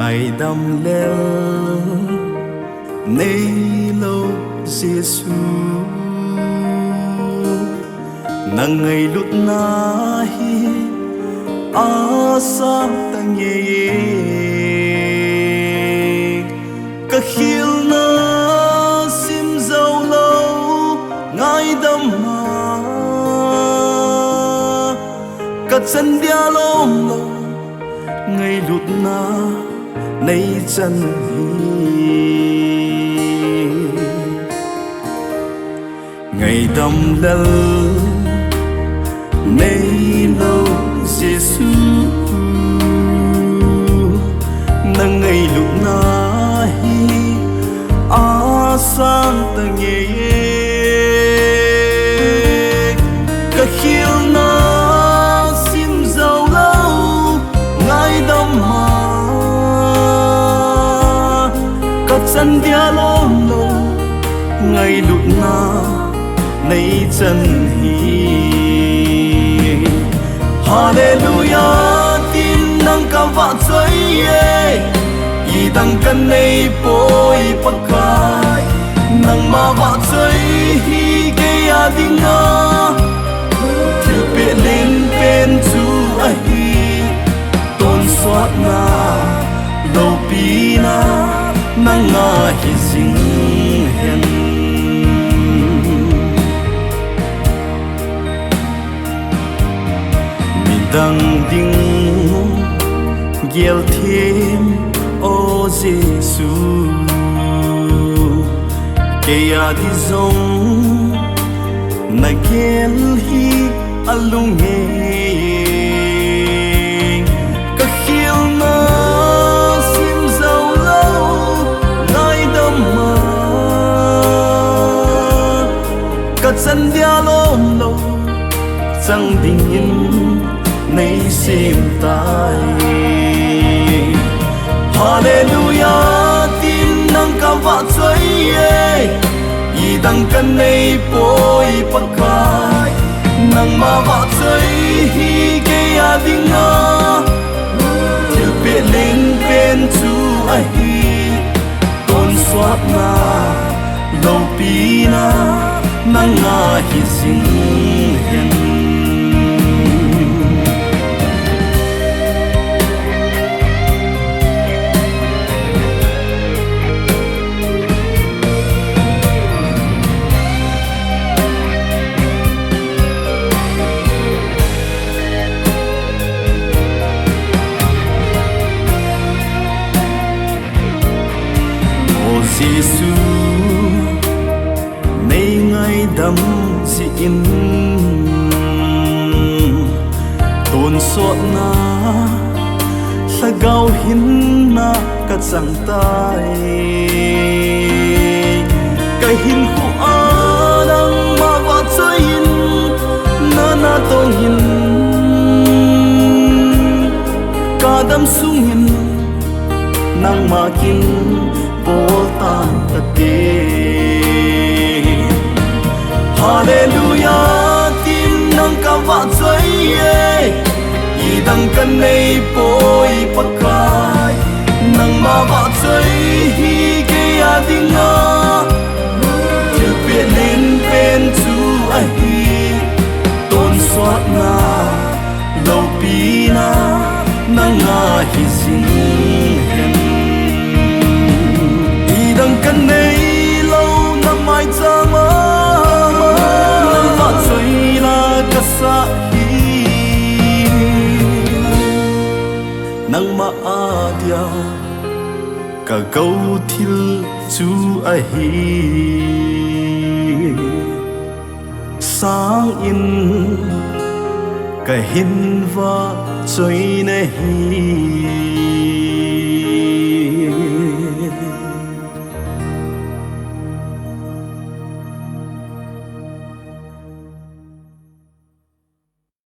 ngày đâm leo nay lâu Giêsu nang ngày lúc nahi asa tang ye ka khil na sim dâu lâu ngày đâm ma ka chân dia lom lâu ngày lúc na nay chân ngày đâm lel nay lâu Giêsu nang ngày lúc na hi sang tang ye ka khil na sim dâu lâu ngày đâm ma ka chân dia lom lâu ngày lúc na nay chân hi Hallelujah tin nang ka va choi ye i dang kan nei poi pakai nang ma va choi hi ke ya dinga thil pe len pen chu a hi ton swat na lo pi na nang nga hi sing hen dang ding giel thêm o Giêsu ke ya di zong na gel hi alung nge ka khil na sim dâu lâu ngai đâm ma ka chân dia lom lâu chẳng ding in nay sim tai Hallelujah tin nang ka va choi ye i dang kan nei poi pakai nang ma va choi hi ke ya dinga til pe len pen chu a hi ton swat na lo pi na nang nga hi sing hen Giêsu nay ngày đâm si in tôn sốt na sa gao hin na ka chang tai ka hin khu a dang ma va choi in na tong hin ka dam sung hin nang ma kin tan ta te Hallelujah tin nang ka va choi ye i dang kan nei poi pakai nang ma va choi hi ke ya dinga til pe len pen chu a hi ton swat na lo pi na nang nga hi sing hen dang kan nei lâu nang mai chang ma nang va choi la ka sa hi nang ma a dia ka gau thil chu a hi sang in ka hin va choi na hi